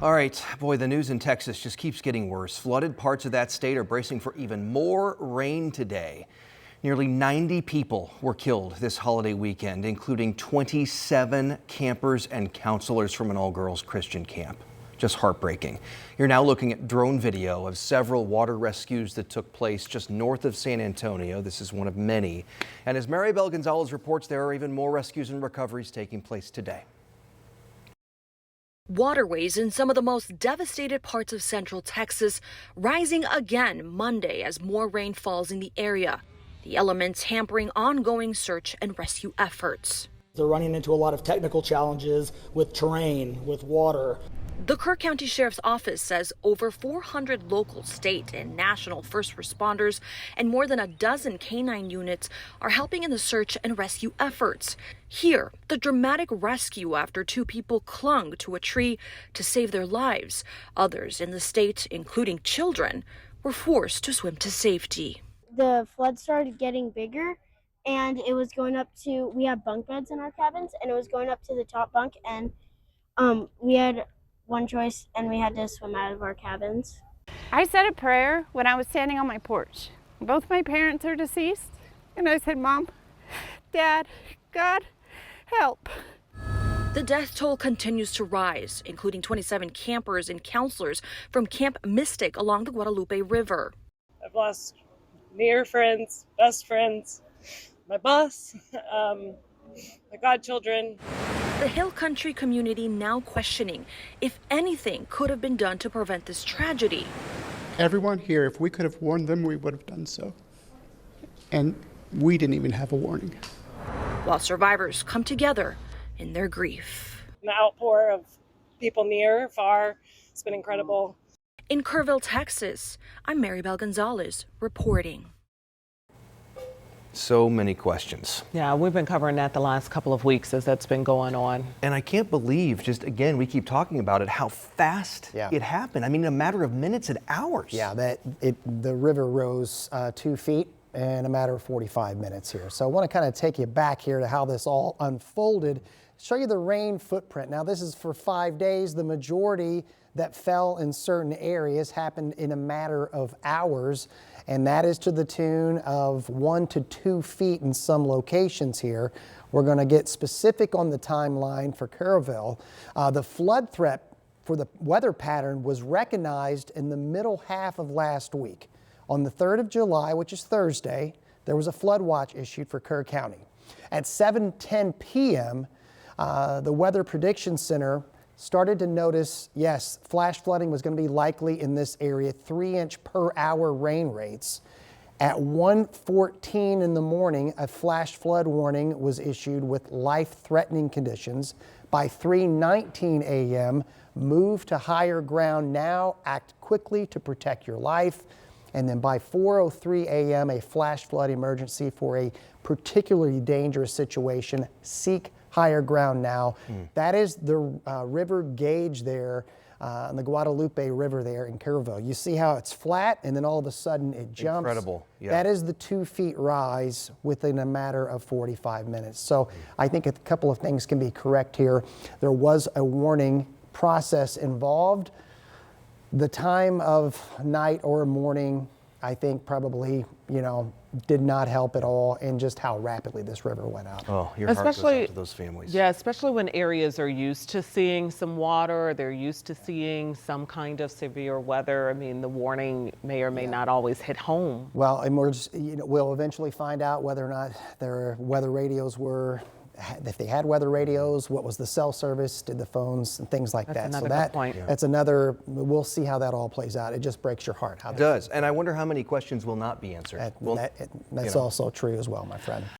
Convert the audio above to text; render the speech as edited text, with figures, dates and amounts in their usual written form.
All right, boy, the news in Texas just keeps getting worse. Flooded parts of that state are bracing for even more rain today. Nearly 90 people were killed this holiday weekend, including 27 campers and counselors from an all-girls Christian camp. Just heartbreaking. You're now looking at drone video of several water rescues that took place just north of San Antonio. This is one of many. And as Maribel Gonzalez reports, there are even more rescues and recoveries taking place today. Waterways in some of the most devastated parts of central Texas rising again Monday as more rain falls in the area. The elements hampering ongoing search and rescue efforts. They're running into a lot of technical challenges with terrain, with water. The Kerr County Sheriff's Office says over 400 local, state, and national first responders and more than a dozen canine units are helping in the search and rescue efforts. Here, the dramatic rescue after two people clung to a tree to save their lives. Others in the state, including children, were forced to swim to safety. The flood started getting bigger, and it was going up to, we had bunk beds in our cabins, and it was going up to the top bunk, and we had one choice, and we had to swim out of our cabins. I said a prayer when I was standing on my porch. Both my parents are deceased, and I said, Mom, Dad, God, help. The death toll continues to rise, including 27 campers and counselors from Camp Mystic along the Guadalupe River. I've lost near friends, best friends, my boss, my godchildren. The Hill Country community now questioning if anything could have been done to prevent this tragedy. Everyone here, if we could have warned them, we would have done so. And we didn't even have a warning. While survivors come together in their grief. The outpour of people near, far, it's been incredible. In Kerrville, Texas, I'm Maribel Gonzalez reporting. So many questions. Yeah, we've been covering that the last couple of weeks as that's been going on. And I can't believe, just again, we keep talking about it, how fast it happened. I mean, in a matter of minutes and hours. Yeah, the river rose 2 feet in a matter of 45 minutes here. So I want to kind of take you back here to how this all unfolded, show you the rain footprint. Now, this is for 5 days. The majority that fell in certain areas happened in a matter of hours, and that is to the tune of 1 to 2 feet in some locations here. We're going to get specific on the timeline for Kerrville. The flood threat for the weather pattern was recognized in the middle half of last week. On the 3rd of July, which is Thursday, there was a flood watch issued for Kerr County. At 7:10 p.m., the Weather Prediction Center started to notice, yes, flash flooding was going to be likely in this area, 3-inch per hour rain rates. At 1:14 in the morning, a flash flood warning was issued with life-threatening conditions. By 3:19 a.m., move to higher ground now, act quickly to protect your life. And then by 4:03 a.m., a flash flood emergency for a particularly dangerous situation. Seek higher ground now. That is the river gauge there, on the Guadalupe River there in Kerrville. You see how it's flat and then all of a sudden it jumps. Incredible. Yeah. That is the 2 feet rise within a matter of 45 minutes. So I think a couple of things can be correct here. There was a warning process involved. The time of night or morning, I think probably, did not help at all in just how rapidly this river went out. Oh, your heart goes out to those families. Yeah, especially when areas are used to seeing some water, they're used to seeing some kind of severe weather. I mean, the warning may or may not always hit home. Well, and we'll eventually find out whether or not their weather radios were, if they had weather radios, what was the cell service, did the phones, and things like that. That's another good point. That's another, we'll see how that all plays out. It just breaks your heart. It does. And I wonder how many questions will not be answered. That's also true as well, my friend.